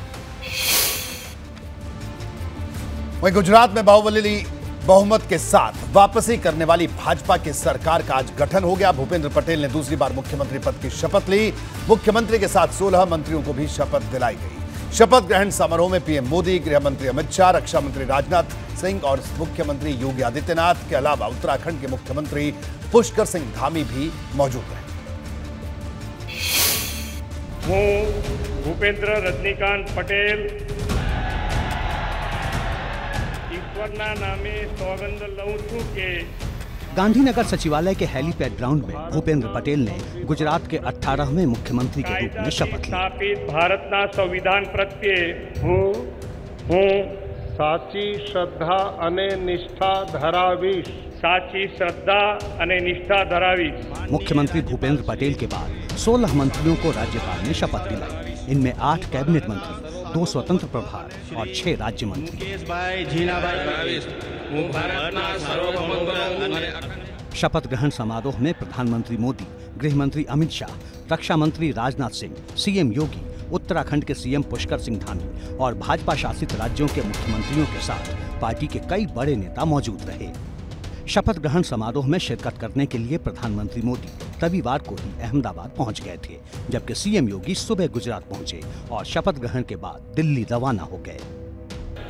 वहीं गुजरात में बाहुबली बहुमत के साथ वापसी करने वाली भाजपा की सरकार का आज गठन हो गया। भूपेंद्र पटेल ने दूसरी बार मुख्यमंत्री पद की शपथ ली। मुख्यमंत्री के साथ 16 मंत्रियों को भी शपथ दिलाई गई। शपथ ग्रहण समारोह में पीएम मोदी, गृह मंत्री अमित शाह, रक्षा मंत्री राजनाथ सिंह और मुख्यमंत्री योगी आदित्यनाथ के अलावा उत्तराखंड के मुख्यमंत्री पुष्कर सिंह धामी भी मौजूद रहे। भूपेंद्र रजनीकांत पटेल नामे सौगंध लऊं छू के गांधीनगर सचिवालय के हेलीपैड ग्राउंड में भूपेंद्र पटेल ने गुजरात के 18वें मुख्यमंत्री के रूप में शपथ ली। स्थापित भारतना संविधान प्रत्ये हूँ साची श्रद्धा अने निष्ठा धरावीश। साची श्रद्धा अने निष्ठा धरावीश। मुख्यमंत्री भूपेंद्र पटेल के बाद 16 मंत्रियों को राज्यपाल ने शपथ दिलाई। इनमें 8 कैबिनेट मंत्री, 2 स्वतंत्र प्रभार और 6 राज्य मंत्री। शपथ ग्रहण समारोह में प्रधानमंत्री मोदी, गृह मंत्री अमित शाह, रक्षा मंत्री राजनाथ सिंह, सीएम योगी, उत्तराखंड के सीएम पुष्कर सिंह धामी और भाजपा शासित राज्यों के मुख्यमंत्रियों के साथ पार्टी के कई बड़े नेता मौजूद रहे। शपथ ग्रहण समारोह में शिरकत करने के लिए प्रधानमंत्री मोदी रविवार को ही अहमदाबाद पहुंच गए थे, जबकि सीएम योगी सुबह गुजरात पहुंचे और शपथ ग्रहण के बाद दिल्ली रवाना हो गए।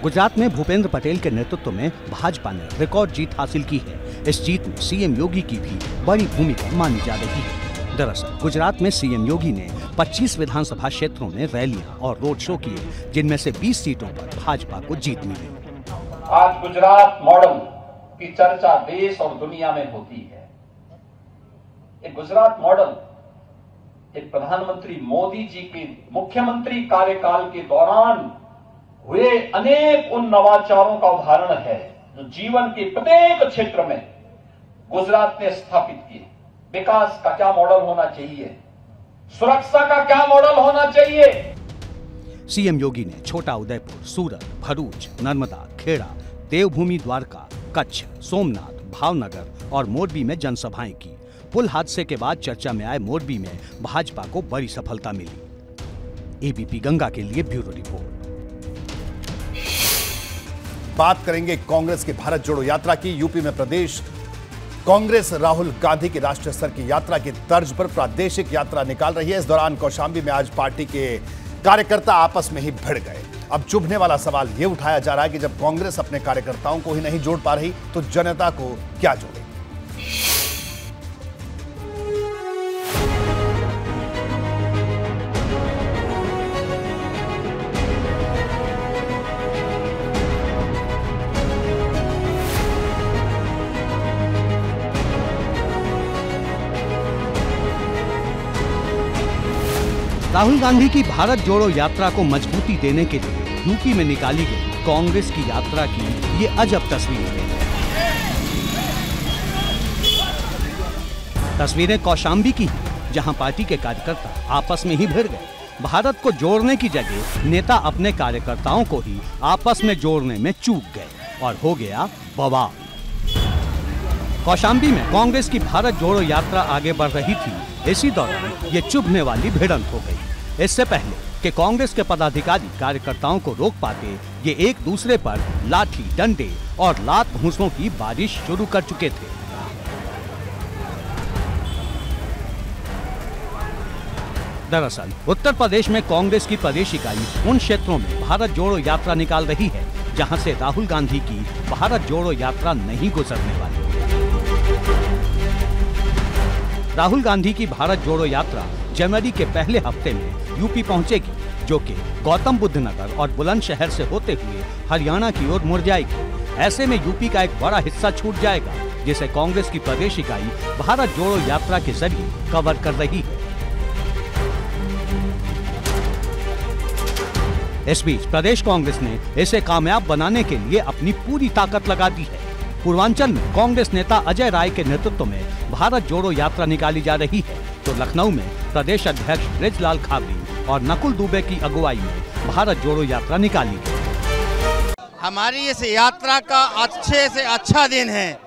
गुजरात में भूपेंद्र पटेल के नेतृत्व में भाजपा ने रिकॉर्ड जीत हासिल की है। इस जीत में सीएम योगी की भी बड़ी भूमिका मानी जा रही है। दरअसल गुजरात में सीएम योगी ने 25 विधानसभा क्षेत्रों में रैलियां और रोड शो किए, जिनमें से 20 सीटों पर भाजपा को जीत मिली। आज गुजरात मॉडल की चर्चा देश और दुनिया में होती है। एक गुजरात मॉडल एक प्रधानमंत्री मोदी जी के मुख्यमंत्री कार्यकाल के दौरान हुए अनेक उन नवाचारों का उदाहरण है जो जीवन के प्रत्येक क्षेत्र में गुजरात ने स्थापित किए। विकास का क्या मॉडल होना चाहिए, सुरक्षा का क्या मॉडल होना चाहिए। सीएम योगी ने छोटा उदयपुर, सूरत, भरूच, नर्मदा, खेड़ा, देवभूमि द्वारका, कच्छ, सोमनाथ, भावनगर और मोरबी में जनसभाएं की। पुल हादसे के बाद चर्चा में आए मोरबी में भाजपा को बड़ी सफलता मिली। एबीपी गंगा के लिए ब्यूरो रिपोर्ट। बात करेंगे कांग्रेस की भारत जोड़ो यात्रा की। यूपी में प्रदेश कांग्रेस राहुल गांधी की राष्ट्रीय स्तर की यात्रा की तर्ज पर प्रादेशिक यात्रा निकाल रही है। इस दौरान कौशांबी में आज पार्टी के कार्यकर्ता आपस में ही भिड़ गए। अब चुभने वाला सवाल यह उठाया जा रहा है कि जब कांग्रेस अपने कार्यकर्ताओं को ही नहीं जोड़ पा रही तो जनता को क्या जोड़े। राहुल गांधी की भारत जोड़ो यात्रा को मजबूती देने के लिए यूपी में निकाली गई कांग्रेस की यात्रा की ये अजब तस्वीरें। तस्वीरें कौशांबी की हैं, जहां पार्टी के कार्यकर्ता आपस में ही भिड़ गए। भारत को जोड़ने की जगह नेता अपने कार्यकर्ताओं को ही आपस में जोड़ने में चूक गए और हो गया बवाल। कौशांबी में कांग्रेस की भारत जोड़ो यात्रा आगे बढ़ रही थी। इसी दौरान ये चुभने वाली भिड़ंत हो गई। इससे पहले कि कांग्रेस के पदाधिकारी कार्यकर्ताओं को रोक पाते, ये एक दूसरे पर लाठी, डंडे और लात घूंसों की बारिश शुरू कर चुके थे। दरअसल उत्तर प्रदेश में कांग्रेस की प्रदेश इकाई उन क्षेत्रों में भारत जोड़ो यात्रा निकाल रही है जहां से राहुल गांधी की भारत जोड़ो यात्रा नहीं गुजरने वाली। राहुल गांधी की भारत जोड़ो यात्रा जनवरी के पहले हफ्ते में यूपी पहुंचेगी, जो कि गौतम बुद्ध नगर और बुलंदशहर से होते हुए हरियाणा की ओर मुड़ जाएगी। ऐसे में यूपी का एक बड़ा हिस्सा छूट जाएगा, जिसे कांग्रेस की प्रदेश इकाई भारत जोड़ो यात्रा के जरिए कवर कर रही है। इस बीच प्रदेश कांग्रेस ने इसे कामयाब बनाने के लिए अपनी पूरी ताकत लगा दी है। पूर्वांचल में कांग्रेस नेता अजय राय के नेतृत्व में भारत जोड़ो यात्रा निकाली जा रही है, तो लखनऊ में प्रदेश अध्यक्ष ब्रिजलाल खाबरी और नकुल दुबे की अगुवाई में भारत जोड़ो यात्रा निकाली गई। हमारी इस यात्रा का अच्छे से अच्छा दिन है।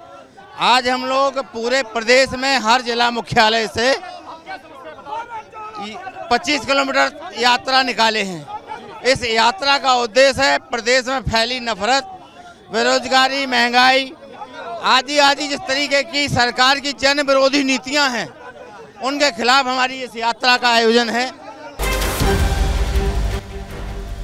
आज हम लोग पूरे प्रदेश में हर जिला मुख्यालय से 25 किलोमीटर यात्रा निकाले हैं। इस यात्रा का उद्देश्य है प्रदेश में फैली नफरत, बेरोजगारी, महंगाई आदि जिस तरीके की सरकार की जन विरोधी नीतियां हैं, उनके खिलाफ हमारी इस यात्रा का आयोजन है।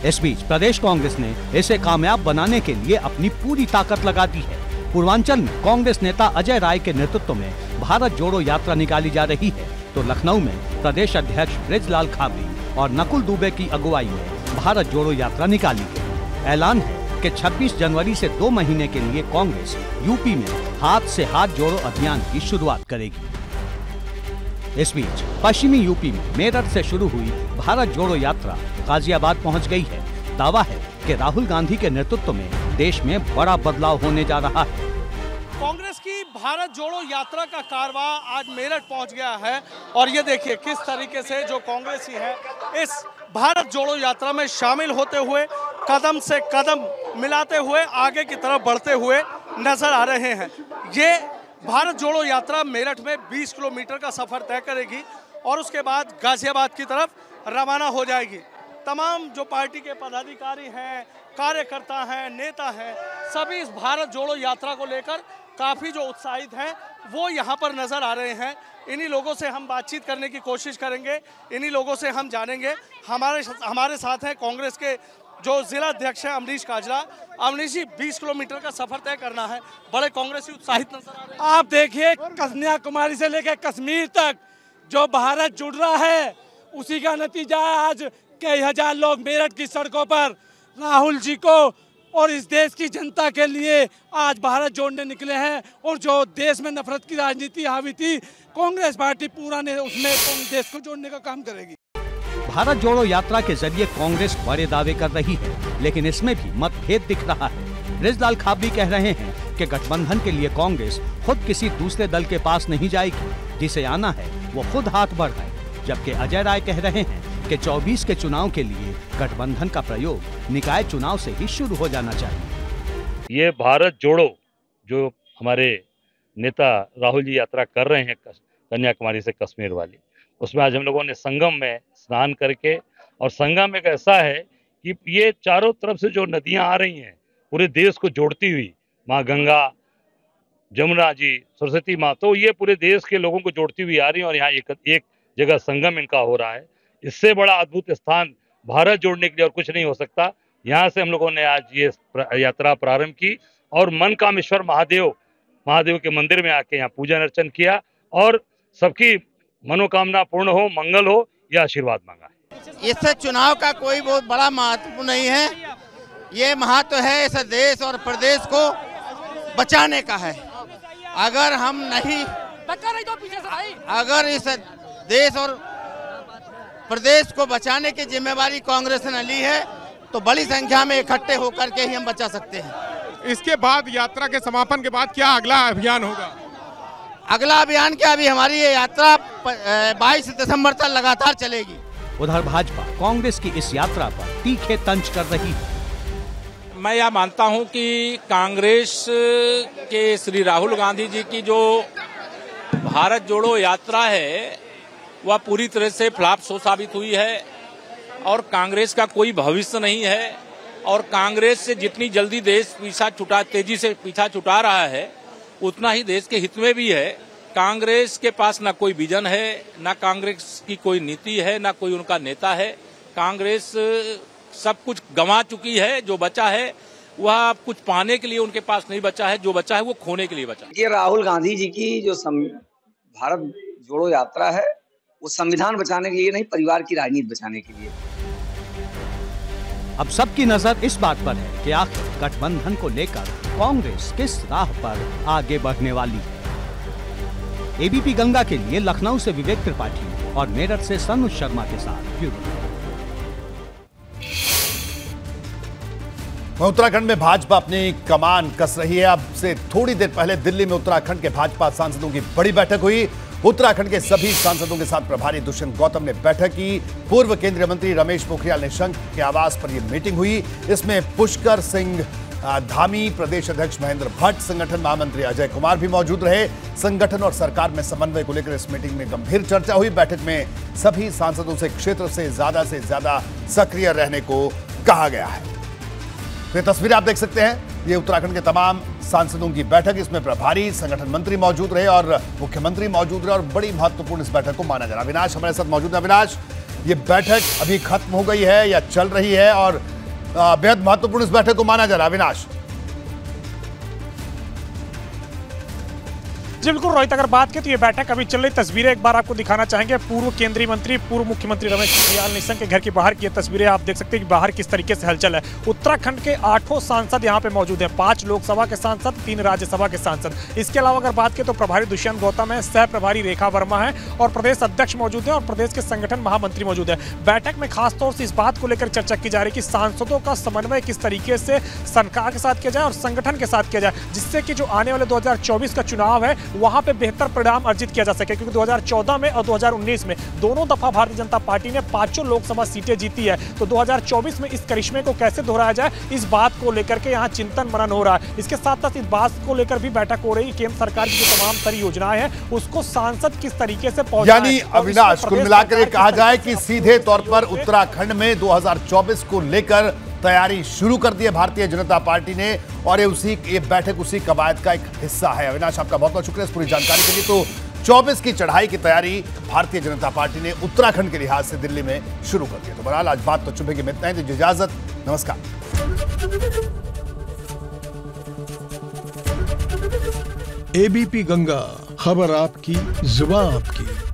इस बीच प्रदेश कांग्रेस ने इसे कामयाब बनाने के लिए अपनी पूरी ताकत लगा दी है। पूर्वांचल में कांग्रेस नेता अजय राय के नेतृत्व में भारत जोड़ो यात्रा निकाली जा रही है, तो लखनऊ में प्रदेश अध्यक्ष ब्रिजलाल खाबरी और नकुल दुबे की अगुवाई में भारत जोड़ो यात्रा निकाली गई। ऐलान है कि 26 जनवरी से 2 महीने के लिए कांग्रेस यूपी में हाथ से हाथ जोड़ो अभियान की शुरुआत करेगी। इस बीच पश्चिमी यूपी में मेरठ से शुरू हुई भारत जोड़ो यात्रा गाजियाबाद पहुंच गई है। दावा है कि राहुल गांधी के नेतृत्व में देश में बड़ा बदलाव होने जा रहा है। कांग्रेस की भारत जोड़ो यात्रा का कारवा आज मेरठ पहुंच गया है और ये देखिए किस तरीके से जो कांग्रेसी है इस भारत जोड़ो यात्रा में शामिल होते हुए कदम से कदम मिलाते हुए आगे की तरफ बढ़ते हुए नजर आ रहे हैं। ये भारत जोड़ो यात्रा मेरठ में 20 किलोमीटर का सफर तय करेगी और उसके बाद गाजियाबाद की तरफ रवाना हो जाएगी। तमाम जो पार्टी के पदाधिकारी हैं, कार्यकर्ता हैं, नेता हैं, सभी इस भारत जोड़ो यात्रा को लेकर काफ़ी जो उत्साहित हैं वो यहाँ पर नज़र आ रहे हैं। इन्हीं लोगों से हम बातचीत करने की कोशिश करेंगे, इन्हीं लोगों से हम जानेंगे। हमारे साथ हैं कांग्रेस के जो जिला अध्यक्ष हैं अमरीश काजरा। अमरीश जी, 20 किलोमीटर का सफर तय करना है, बड़े कांग्रेसी उत्साहित नजर आ रहे हैं। आप देखिए कन्याकुमारी से लेकर कश्मीर तक जो भारत जुड़ रहा है उसी का नतीजा है आज कई हजार लोग मेरठ की सड़कों पर राहुल जी को और इस देश की जनता के लिए आज भारत जोड़ने निकले हैं। और जो देश में नफरत की राजनीति हावी थी, कांग्रेस पार्टी पूरा ने उसमें देश को जोड़ने का काम करेगी। भारत जोड़ो यात्रा के जरिए कांग्रेस बड़े दावे कर रही है, लेकिन इसमें भी मतभेद दिख रहा है। रिजलाल खाबरी कह रहे हैं कि गठबंधन के लिए कांग्रेस खुद किसी दूसरे दल के पास नहीं जाएगी, जिसे आना है वो खुद हाथ बढ़ाए। जबकि अजय राय कह रहे हैं कि 24 के चुनाव के लिए गठबंधन का प्रयोग निकाय चुनाव से ही शुरू हो जाना चाहिए। ये भारत जोड़ो जो हमारे नेता राहुल जी यात्रा कर रहे हैं कन्याकुमारी से कश्मीर वाली, उसमें आज हम लोगों ने संगम में स्नान करके, और संगम एक ऐसा है कि ये चारों तरफ से जो नदियां आ रही हैं पूरे देश को जोड़ती हुई, माँ गंगा, जमुना जी, सरस्वती माँ, तो ये पूरे देश के लोगों को जोड़ती हुई आ रही है। और यहाँ एक जगह संगम इनका हो रहा है। इससे बड़ा अद्भुत स्थान भारत जोड़ने के लिए और कुछ नहीं हो सकता। यहाँ से हम लोगों ने आज ये यात्रा प्रारंभ की और मनकामेश्वर महादेव के मंदिर में आके यहाँ पूजन अर्चन किया और सबकी मनोकामना पूर्ण हो, मंगल हो, यह आशीर्वाद मांगा है। इससे चुनाव का कोई बहुत बड़ा महत्व नहीं है। ये महत्व है इस देश और प्रदेश को बचाने का है। अगर हम नहीं, अगर इस देश और प्रदेश को बचाने की जिम्मेवारी कांग्रेस ने ली है तो बड़ी संख्या में इकट्ठे होकर के ही हम बचा सकते हैं। इसके बाद यात्रा के समापन के बाद क्या अगला अभियान होगा? अगला अभियान क्या, अभी हमारी ये यात्रा 22 दिसंबर तक लगातार चलेगी। उधर भाजपा कांग्रेस की इस यात्रा पर तीखे तंज कर रही है। मैं यह मानता हूं कि कांग्रेस के श्री राहुल गांधी जी की जो भारत जोड़ो यात्रा है वह पूरी तरह से फ्लॉप शो साबित हुई है और कांग्रेस का कोई भविष्य नहीं है। और कांग्रेस से जितनी जल्दी देश तेजी से पीछा छुटा रहा है उतना ही देश के हित में भी है। कांग्रेस के पास ना कोई विजन है, ना कांग्रेस की कोई नीति है, ना कोई उनका नेता है। कांग्रेस सब कुछ गंवा चुकी है। जो बचा है वह कुछ पाने के लिए उनके पास नहीं बचा है, जो बचा है वो खोने के लिए बचा है। ये राहुल गांधी जी की जो भारत जोड़ो यात्रा है वो संविधान बचाने के लिए नहीं, परिवार की राजनीति बचाने के लिए। अब सबकी नजर इस बात पर है कि आखिर गठबंधन को लेकर कांग्रेस किस राह पर आगे बढ़ने वाली है। एबीपी गंगा के लिए लखनऊ से विवेक त्रिपाठी और मेरठ से सनु शर्मा के साथ ब्यूरो। उत्तराखंड में भाजपा अपनी कमान कस रही है। अब से थोड़ी देर पहले दिल्ली में उत्तराखंड के भाजपा सांसदों की बड़ी बैठक हुई। उत्तराखंड के सभी सांसदों के साथ प्रभारी दुष्यंत गौतम ने बैठक की। पूर्व केंद्रीय मंत्री रमेश पोखरियाल निशंक के आवास पर यह मीटिंग हुई। इसमें पुष्कर सिंह धामी, प्रदेश अध्यक्ष महेंद्र भट्ट, संगठन महामंत्री अजय कुमार भी मौजूद रहे। संगठन और सरकार में समन्वय को लेकर इस मीटिंग में गंभीर चर्चा हुई। बैठक में सभी सांसदों से क्षेत्र से ज्यादा सक्रिय रहने को कहा गया है। ये तस्वीरें आप देख सकते हैं, ये उत्तराखंड के तमाम सांसदों की बैठक। इसमें प्रभारी, संगठन मंत्री मौजूद रहे और मुख्यमंत्री मौजूद रहे और बड़ी महत्वपूर्ण इस बैठक को माना जा रहा है। अविनाश हमारे साथ मौजूद है। अविनाश, ये बैठक अभी खत्म हो गई है या चल रही है और बेहद महत्वपूर्ण इस बैठक को माना जा रहा है? अविनाश जी बिल्कुल रोहित, अगर बात करें तो ये बैठक अभी चल रही तस्वीरें एक बार आपको दिखाना चाहेंगे। पूर्व केंद्रीय मंत्री, पूर्व मुख्यमंत्री रमेश पोखरियाल निशंक के घर के बाहर की ये तस्वीरें आप देख सकते हैं कि बाहर किस तरीके से हलचल है। उत्तराखंड के 8 सांसद यहाँ पे मौजूद हैं, 5 लोकसभा के सांसद, 3 राज्यसभा के सांसद। इसके अलावा अगर बात करें तो प्रभारी दुष्यंत गौतम है, सह प्रभारी रेखा वर्मा है और प्रदेश अध्यक्ष मौजूद है और प्रदेश के संगठन महामंत्री मौजूद है। बैठक में खासतौर से इस बात को लेकर चर्चा की जा रही है कि सांसदों का समन्वय किस तरीके से सरकार के साथ किया जाए और संगठन के साथ किया जाए, जिससे कि जो आने वाले 2024 का चुनाव है वहां पे बेहतर परिणाम अर्जित किया जा सके। क्योंकि 2014 में और 2019 में दोनों दफा भारतीय जनता पार्टी ने 5 लोकसभा सीटें जीती है, तो 2024 में इस करिश्मे को कैसे दोहराया जाए, इस बात को लेकर के यहाँ चिंतन मनन हो रहा है। इसके साथ साथ इस बात को लेकर भी बैठक हो रही है केंद्र सरकार की जो तमाम सारी योजनाएं हैं उसको सांसद किस तरीके से पहुंचाएं। यानी अविनाश, कुल मिलाकर कहा जाए कि सीधे तौर पर उत्तराखंड में 2024 को लेकर तैयारी शुरू कर दी है भारतीय जनता पार्टी ने और ये बैठक उसी कवायद का एक हिस्सा है। अविनाश, आपका बहुत बहुत शुक्रिया इस पूरी जानकारी के लिए। तो 24 की चढ़ाई की तैयारी भारतीय जनता पार्टी ने उत्तराखंड के लिहाज से दिल्ली में शुरू कर दी है। तो बहरहाल आज बात तो चुभेगी में इतना ही। तो इजाजत, नमस्कार। एबीपी गंगा, खबर आपकी, जुबान आपकी।